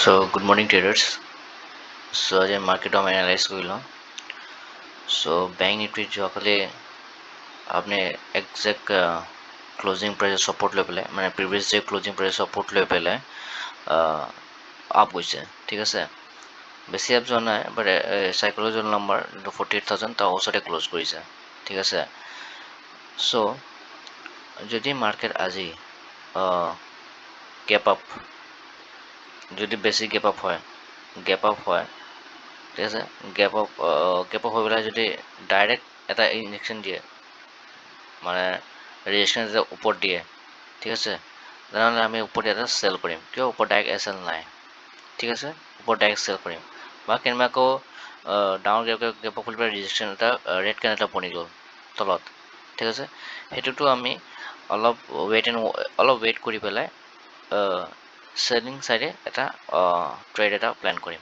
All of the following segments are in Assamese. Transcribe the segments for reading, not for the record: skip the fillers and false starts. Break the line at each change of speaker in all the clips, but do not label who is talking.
So good morning traders. So আজি মাৰ্কেটৰ আমি এনালাইজ কৰি লওঁ. So বেংক নিফটি যোৱাকালি আপুনি একজেক্ট ক্লজিং প্ৰাইচ ছাপৰ্ট লৈ পেলাই মানে previous day closing price support লৈ পেলাই আপ গৈছে, ঠিক আছে। বেছি আপ যোৱা নাই, বাট চাইকলজিকেল নাম্বাৰ 48,000 তাৰ ওচৰতে ক্লজ কৰিছে, ঠিক আছে। চ' যদি মাৰ্কেট আজি গেপ আপ, যদি বেছি গেপ আপ হয়, ঠিক আছে, গেপ আপ হৈ পেলাই যদি ডাইৰেক্ট এটা ইনজেকশ্যন দিয়ে, মানে ৰিজেকশ্যন যেতিয়া ওপৰত দিয়ে, ঠিক আছে, তেনেহ'লে আমি ওপৰত এটা চেল কৰিম। কিয় ওপৰত ডাইৰেক্ট এছ এল নাই, ঠিক আছে, ওপৰত ডাইৰেক্ট চেল কৰিম। বা কেনেবা আকৌ ডাঙৰ গেপ আপ খুলি পেলাই ৰিজেকশ্যন এটা ৰেড কেন এটা বনি গ'ল তলত, ঠিক আছে, সেইটোতো আমি অলপ ৱেইট কৰি পেলাই চেলিং ছাইডে এটা ট্ৰেড এটা প্লেন কৰিম,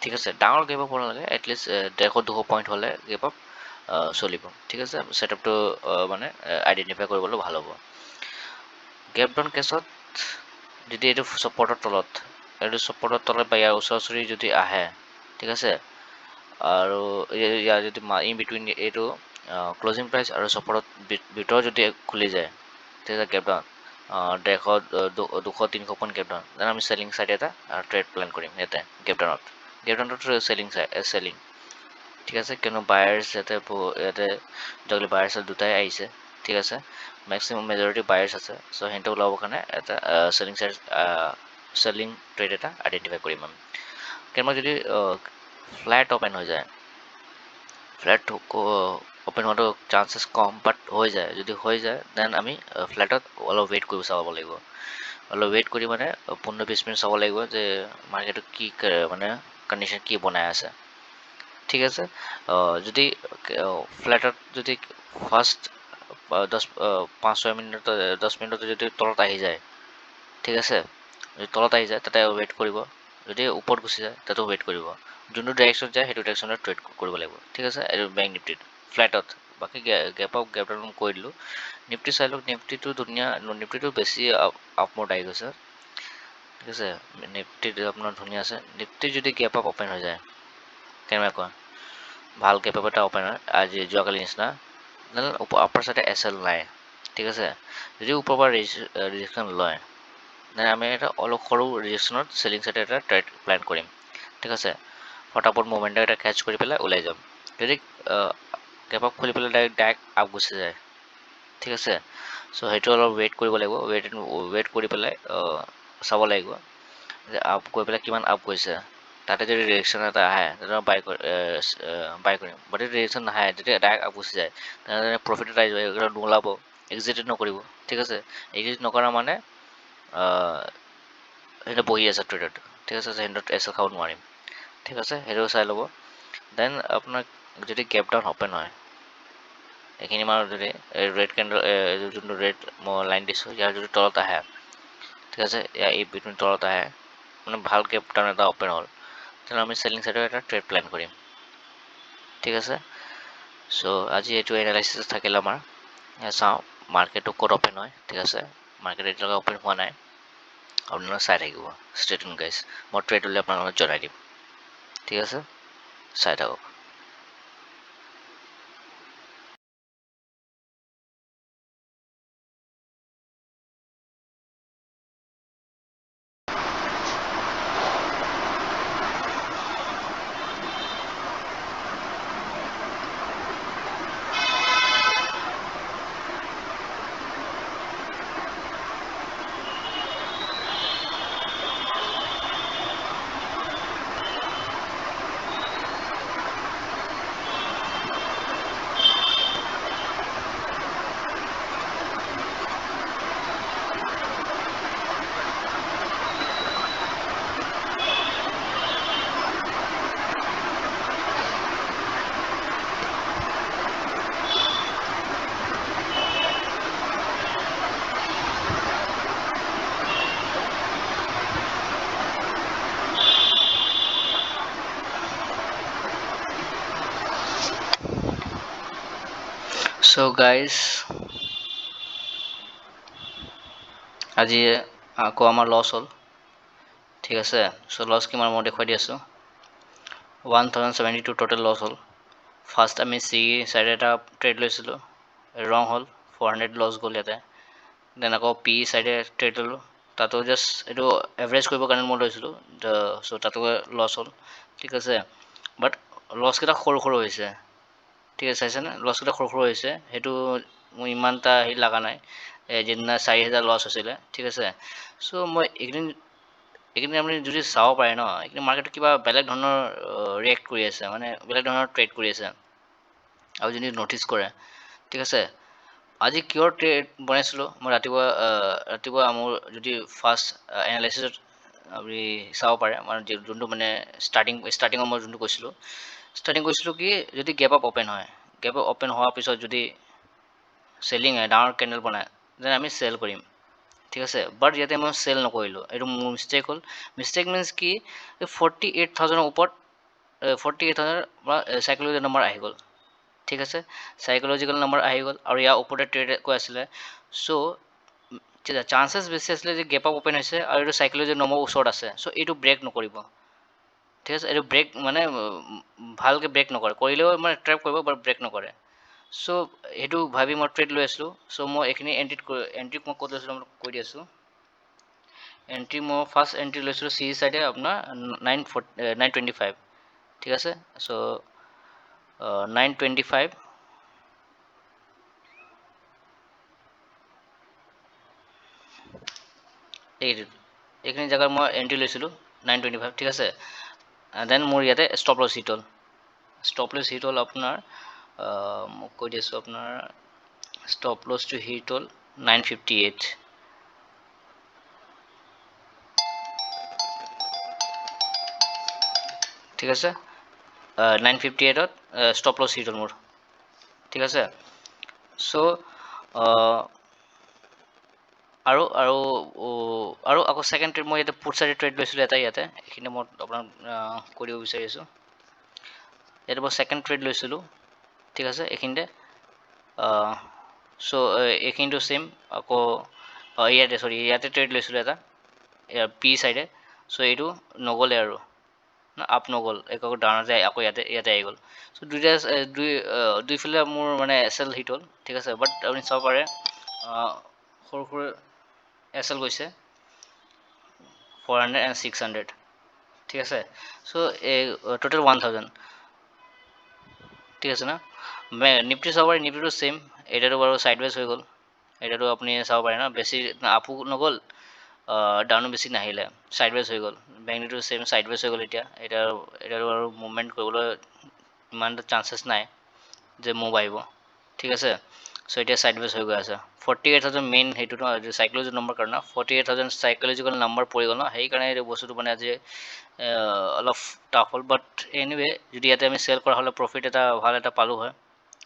ঠিক আছে। ডাঙৰ গেপ আপ হ'ব নালাগে, এটলিষ্ট 150-200 পইণ্ট হ'লে গেপ আপ চলিব, ঠিক আছে। ছেটআপটো মানে আইডেণ্টিফাই কৰিবলৈ ভাল হ'ব। গেপ ডাউন কেছত যদি এইটো ছাপৰ্টৰ তলত বা ইয়াৰ ওচৰা-ওচৰি যদি আহে, ঠিক আছে, আৰু ইয়াৰ যদি ইন বিটুইন এইটো ক্লজিং প্ৰাইচ আৰু ছাপৰ্টৰ ভিতৰত যদি খুলি যায়, ঠিক আছে, gap down 200-300 point gap down, then আমি চেলিং ছাইড এটা ট্ৰেড প্লেন কৰিম ইয়াতে গেপ ডাউনতো চেলিং, ঠিক আছে, কিয়নো বায়াৰ্ছ ইয়াতে যোৱাকালি বায়াৰ্ছ দুটাই আহিছে, ঠিক আছে, মেক্সিমাম মেজৰিটি বায়াৰ্ছ আছে। চ' সিহঁতে ওলাবৰ কাৰণে এটা চেলিং ট্ৰেড এটা আইডেণ্টিফাই কৰিম আমি। কেনেবা যদি ফ্লেট অ'পেন হৈ যায়, ফ্লেট অ'পেন হোৱাটো চান্সেছ কম, বাট যদি হৈ যায় দেন আমি ফ্লেটত অলপ ৱেইট কৰিব চাব লাগিব। অলপ ৱেইট কৰি মানে 15-20 মিনিট চাব লাগিব যে মাৰ্কেটত কি মানে কণ্ডিশ্যন কি বনাই আছে, ঠিক আছে। যদি ফ্লেটত যদি ফাৰ্ষ্ট 5-6 মিনিটত 10 মিনিটত যদি তলত আহি যায়, ঠিক আছে, যদি তলত আহি যায় তাতে ৱেইট কৰিব, যদি ওপৰত গুচি যায় তাতো ৱেইট কৰিব। যোনটো ডাইৰেকশ্যনত যায় সেইটো ডাইৰেকশ্যনত ট্ৰেড কৰিব লাগিব, ঠিক আছে। এইটো বেংক নিফটিত ফ্লেটত বাকী গেপ ডাউন কৰি দিলোঁ। নিফটি চাই লওক, নিফটিটো ধুনীয়া, নিফটিটো বেছি আপমোড আহি গৈছে, ঠিক আছে। নিফটিত আপোনাৰ ধুনীয়া আছে। নিফটি যদি গেপ আপ অ'পেন হৈ যায়, কেনেকুৱা ভাল গেপ আপ এটা অ'পেন হয় আজি যোৱাকালি নিচিনা, আপাৰ চাইডে এছ এল নাই, ঠিক আছে। যদি ওপৰৰ পৰা ৰিজেকশ্যন লয় দেন আমি এটা অলপ সৰু ৰিজেকশ্যনত চেলিং চাইডে এটা ট্ৰেড প্লেন কৰিম, ঠিক আছে। ফটাফট মুভমেণ্ট এটা কেটচ কৰি পেলাই ওলাই যাম। যদি গেপ আপ খুলি পেলাই ডাইৰেক্ট আপ গুচি যায়, ঠিক আছে, চ' সেইটো অলপ ৱেইট কৰিব লাগিব। ৱেইট কৰি পেলাই চাব লাগিব যে আপ গৈ পেলাই কিমান আপ গৈছে। তাতে যদি ৰিয়েকশ্যন এটা আহে তেতিয়া বাই কৰিম, বাট যদি ৰিয়েকশ্যন নাহে, যেতিয়া ডাইৰেক্ট আপ গুচি যায় তেনেহ'লে প্ৰফিট এটা আহিব, এইবিলাক নোলাব, এক্সিটেড নকৰিব, ঠিক আছে। এক্সিট নকৰা মানে সেইটো বহি আছে ট্ৰেডত, ঠিক আছে, সিহঁতত এছ এল খাব নোৱাৰিম, ঠিক আছে, সেইটো চাই ল'ব। দেন আপোনাক যদি গেপ ডাউন অ'পেন হয়, এইখিনি মানত যদি ৰেড কেণ্ডেল যোনটো ৰেড মই লাইন দিছোঁ ইয়াৰ যদি তলত আহে, ঠিক আছে, ইয়াৰ এই বিটুইন তলত আহে, মানে ভাল গেপ ডাউন এটা অ'পেন হ'ল, তেনে আমি চেলিং ছাইডৰ এটা ট্ৰেড প্লেন কৰিম, ঠিক আছে। চ' আজি এইটো এনালাইচিছ থাকিল আমাৰ। চাওঁ মাৰ্কেটটো ক'ত অ'পেন হয়, ঠিক আছে। মাৰ্কেট এতিয়ালৈকে অ'পেন হোৱা নাই, আপোনালোকে চাই থাকিব, ষ্টে টিউন গাইজ। মই ট্ৰেড হ'লে আপোনালোকক জনাই দিম, ঠিক আছে, চাই থাকক। চ' গাইজ আজি আকৌ আমাৰ লছ হ'ল, ঠিক আছে। চ' লছ কিমান মই দেখুৱাই দি আছোঁ। 1072 টোটেল লছ হ'ল। ফাৰ্ষ্ট আমি চি চাইড এটা ট্ৰেড লৈছিলোঁ, ৰং হ'ল, 400 লছ গ'ল ইয়াতে। দেন আকৌ পি চাইডে ট্ৰেড ল'লোঁ, তাতো জাষ্ট এইটো এভাৰেজ কৰিবৰ কাৰণে মই লৈছিলোঁ, চ' তাতো লছ হ'ল। ঠিক আছে, বাট লছকেইটা সৰু সৰু হৈছে। ঠিক আছে, চাইছেনে লছকেইটা সৰু সৰু হৈছে, সেইটো মোৰ ইমান এটা হেৰি লগা নাই। যিদিনা 4000 লছ হৈছিলে। ঠিক আছে, চ' মই এইকেইদিন আপুনি যদি চাব পাৰে ন, এইখিনি মাৰ্কেটত কিবা বেলেগ ধৰণৰ ৰিয়েক্ট কৰি আছে, মানে বেলেগ ধৰণৰ ট্ৰেড কৰি আছে। আৰু যদি ন'টিছ কৰে, ঠিক আছে, আজি কিয় ট্ৰেড বনাইছিলোঁ মই ৰাতিপুৱা মোৰ যদি ফাৰ্ষ্ট এনালাইচিছত আপুনি চাব পাৰে, মানে যোনটো মানে ষ্টাৰ্টিঙত মই যোনটো কৈছিলোঁ কি যদি গেপ আপ অ'পেন হয়, গেপ আপ অ'পেন হোৱাৰ পিছত যদি চেলিং হয়, ডাঙৰ কেণ্ডেল বনায়, দেন আমি চেল কৰিম। ঠিক আছে, বাট ইয়াতে মই চেল নকৰিলোঁ, এইটো মোৰ মিষ্টেক হ'ল। মিষ্টেক মিনছ কি, 48,000ৰ ওপৰত 48,000 পৰা চাইকলজিকেল নম্বৰ আহি গ'ল। ঠিক আছে, চাইকলজিকেল নম্বৰ আহি গ'ল আৰু ইয়াৰ ওপৰতে ট্ৰেড কৈ আছিলে। চ' চান্সেছ বেছি আছিলে যে গেপ আপ অ'পেন হৈছে আৰু এইটো চাইকলজিকেল নম্বৰ ওচৰত আছে, চ' এইটো ব্ৰেক নকৰিব। ঠিক আছে, এইটো ব্ৰেক মানে ভালকৈ ব্ৰেক নকৰে, কৰিলেও মানে ট্ৰেপ কৰিব, বাট ব্ৰেক নকৰে। চ' সেইটো ভাবি মই ট্ৰেড লৈ আছিলোঁ। চ' মই এইখিনি এণ্ট্ৰি মই ক'ত লৈছিলোঁ মই কৈ দি আছোঁ। এণ্ট্ৰি মই ফাৰ্ষ্ট এণ্ট্ৰি লৈছিলোঁ চি চাইডে আপোনাৰ 925। ঠিক আছে, চ' 925 এইখিনি জেগাত মই এণ্ট্ৰি লৈছিলোঁ 925। ঠিক আছে, দেন মোৰ ইয়াতে ষ্টপ লছ হিট হ'ল। ষ্টপ লছ হিট হ'ল আপোনাৰ মই কৈ দি আছোঁ, আপোনাৰ ষ্টপ লছটো হিট হ'ল 958। ঠিক আছে, 958ত ষ্টপ লছ হিট হ'ল মোৰ। ঠিক আছে, চ' আৰু আৰু আৰু আকৌ ছেকেণ্ড ট্ৰেড মই ইয়াতে পুট চাইডে ট্ৰেড লৈছিলোঁ ইয়াতে এইখিনি মই আপোনাক কৈ দিব বিচাৰি আছোঁ। ইয়াতে মই ছেকেণ্ড ট্ৰেড লৈছিলোঁ। ঠিক আছে, এইখিনিতে চ' এইখিনিটো ছেইম আকৌ ইয়াতে ট্ৰেড লৈছিলোঁ এটা পি চাইডে। চ' এইটো নগ'লে আৰু আপ নগ'ল, আকৌ ডাউনতে আকৌ ইয়াতে আহি গ'ল। চ' দুইফালে মোৰ মানে এছ এল হিট হ'ল। ঠিক আছে, বাট আপুনি চাব পাৰে সৰু সৰু এছ এল গৈছে 400 এণ্ড 600। ঠিক আছে, চ' এই টোটেল 1000। ঠিক আছে না, নিফটি চাব পাৰে, নিফটিটো ছেইম, এতিয়াতো বাৰু ছাইডৱেজ হৈ গ'ল। এতিয়াতো আপুনি চাব পাৰে ন, বেছি আপো নগ'ল, ডাউনো বেছি নাহিলে, ছাইডৱেজ হৈ গ'ল। বেংক নিফটিটো ছেইম ছাইডৱেজ হৈ গ'ল। এতিয়াতো আৰু মুভমেণ্ট কৰিবলৈ ইমান এটা চান্সেছ নাই যে মুভ আহিব। ঠিক আছে, চ' এতিয়া ছাইডৱেজ হৈ গৈ আছে। 48,000 মেইন সেইটো চাইকলজিকেল নম্বৰ কাৰণে 48,000 চাইকলজিকেল নম্বৰ পৰি গ'ল ন, সেইকাৰণে এইটো বস্তুটো মানে আজি অলপ টাফ হ'ল। বাট এনিৱে যদি ইয়াতে আমি চেল কৰা হ'লে প্ৰফিট এটা ভাল এটা পালোঁ হয়,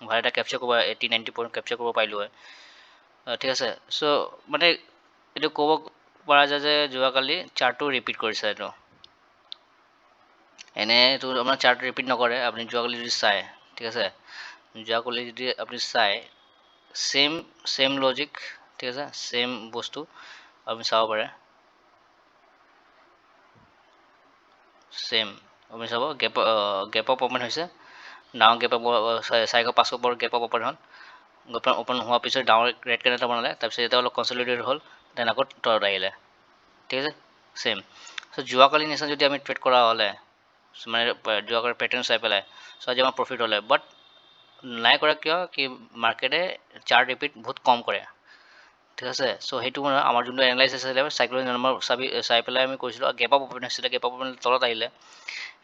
ভাল এটা কেপচাৰ কৰিব 80-90 পইণ্ট কেপচাৰ কৰিব পাৰিলোঁ হয়। ঠিক আছে, চ' মানে এইটো ক'ব পৰা যায় যে যোৱাকালি চাৰ্টটো ৰিপিট কৰিছে। এইটো এনেইতো আপোনাৰ চাৰ্ট ৰিপিট নকৰে, আপুনি যোৱাকালি যদি চায়। ঠিক আছে, যোৱাকালি যদি আপুনি চায় ছেম লজিক। ঠিক আছে, ছেম বস্তু আপুনি চাব পাৰে, ছেম আপুনি চাব গেপ আপ অ'পেন হৈছে, ডাঙৰ গেপ আপ 400-500 ওপৰত গেপ আপ অ'পেন হ'ল। অ'পেন হোৱাৰ পিছত ডাঙৰ ৰেড কেণ্ডেল এটা বনালে, তাৰপিছত এতিয়া অলপ কনচলিডেট হ'ল, দেন আকৌ তলত আহিলে। ঠিক আছে, ছেম। চ' যোৱাকালি নিচিনা যদি আমি ট্ৰেড কৰা হ'লে, মানে যোৱাকালি পেটাৰ্ণ চাই পেলাই, চ' আজি আমাৰ প্ৰফিট হ'লে, বাট নাই কৰা কিয় কি মাৰ্কেটে চাৰ্ট ৰিপিট বহুত কম কৰে। ঠিক আছে, চ' সেইটো মানে আমাৰ যোনটো এনালাইচিছ আছিলে চাইকলজিকেল নম্বৰ চাই পেলাই আমি কৰিছিলোঁ। গেপ আপ অ'পেন হৈছিলে, গেপ আপ অ'পেন তলত আহিলে,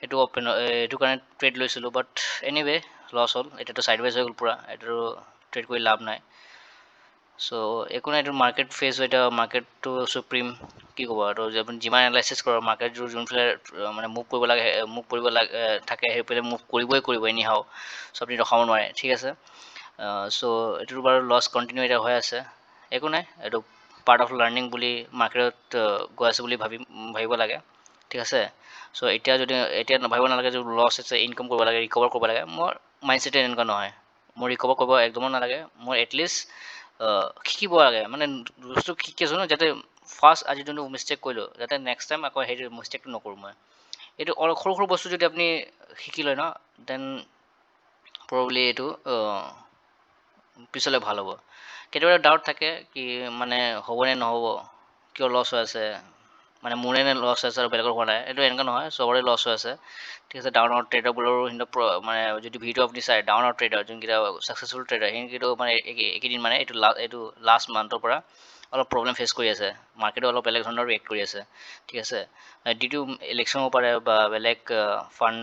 এইটো কাৰণে ট্ৰেড লৈছিলোঁ। বাট এনিৱে লছ হ'ল, এতিয়াতো ছাইডৱেজ হৈ গ'ল পূৰা, এতিয়াতো ট্ৰেড কৰি লাভ নাই। চ' একো নাই, এইটো মাৰ্কেট ফেজ হয়, এতিয়া মাৰ্কেটটো চুপ্ৰিম কি ক'ব আৰু আপুনি যিমান এনালাইচিছ কৰক, মাৰ্কেট যোনফালে মানে মুভ কৰিব লাগে থাকে, সেইফালে মুভ কৰিবই এনি হাও, চ' আপুনি ৰখাব নোৱাৰে। ঠিক আছে, চ' এইটোতো বাৰু লছ কণ্টিনিউ এতিয়া হৈ আছে, একো নাই, এইটো পাৰ্ট অফ লাৰ্ণিং বুলি মাৰ্কেটত গৈ আছে বুলি ভাবিব লাগে। ঠিক আছে, চ' এতিয়া ভাবিব নালাগে যে লছ আছে ইনকাম কৰিব লাগে, ৰিকভাৰ কৰিব লাগে। মোৰ মাইণ্ডছেটে এনেকুৱা নহয়, মোৰ ৰিকভাৰ কৰিব একদমেই নালাগে। মোৰ এটলিষ্ট শিকিব লাগে, মানে বস্তু শিকি আছোঁ ন, যাতে ফাৰ্ষ্ট আজি যোনটো মিষ্টেক কৰিলোঁ যাতে নেক্সট টাইম আকৌ সেইটো মিষ্টেকটো নকৰোঁ মই। এইটো অলপ সৰু সৰু বস্তু যদি আপুনি শিকি লয় ন দেন প্ৰবলি এইটো পিছলৈ ভাল হ'ব। কেতিয়াবা ডাউট থাকে কি মানে হ'বনে নহ'ব, কিয় লছ হৈ আছে, মানে মোৰে নে লছ হৈ আছে আৰু বেলেগৰ হোৱা নাই, এইটো এনেকুৱা নহয়, চবৰে লছ হৈ আছে। ঠিক আছে, ডাঙৰ ডাঙৰ ট্ৰেডাৰবোৰৰো সিহঁতৰ মানে যদি ভিডিঅ' আপুনি চাই ডাঙৰ ডাঙৰ ট্ৰেডাৰ যোনকেইটা ছাকচেছফুল ট্ৰেডাৰ সেইকেইটাও মানে এইকেইদিন মানে এইটো লাষ্ট মান্থৰ পৰা অলপ প্ৰব্লেম ফেচ কৰি আছে, মাৰ্কেটো অলপ বেলেগ ধৰণৰ ৰিয়েক্ট কৰি আছে। ঠিক আছে, ডিউ টু ইলেকশ্যন হ'ব পাৰে বা বেলেগ ফাণ্ড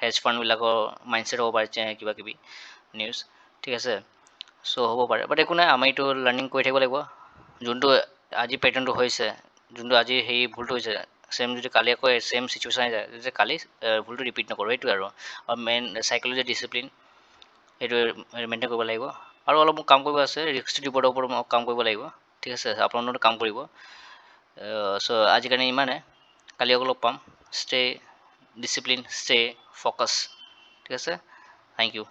হেজ ফাণ্ডবিলাকৰ মাইণ্ডছেট হ'ব পাৰে কিবা কিবি নিউজ। ঠিক আছে, চ' হ'ব পাৰে, বাট একো নাই, আমি এইটো লাৰ্ণিং কৰি থাকিব লাগিব। যোনটো আজি পেটাৰ্ণটো হৈছে, যোনটো আজি সেই ভুলটো হৈছে, ছেম যদি কালি আকৌ ছেম চিচুৱেশ্যন আহি যায় যে কালি ভুলটো ৰিপিট নকৰোঁ, সেইটোৱে আৰু মেইন চাইক'লজি ডিচিপ্লিন সেইটো মেইনটেইন কৰিব লাগিব। আৰু অলপ মোক কাম কৰিব আছে, ৰিস্ক ৰিপৰ্টৰ ওপৰত মোক কাম কৰিব লাগিব। ঠিক আছে, আপোনালোকে কাম কৰিব। চ' আজিৰ কাৰণে ইমানে, কালি আকৌ লগ পাম। Stay discipline, stay focus. ঠিক আছে, থেংক ইউ।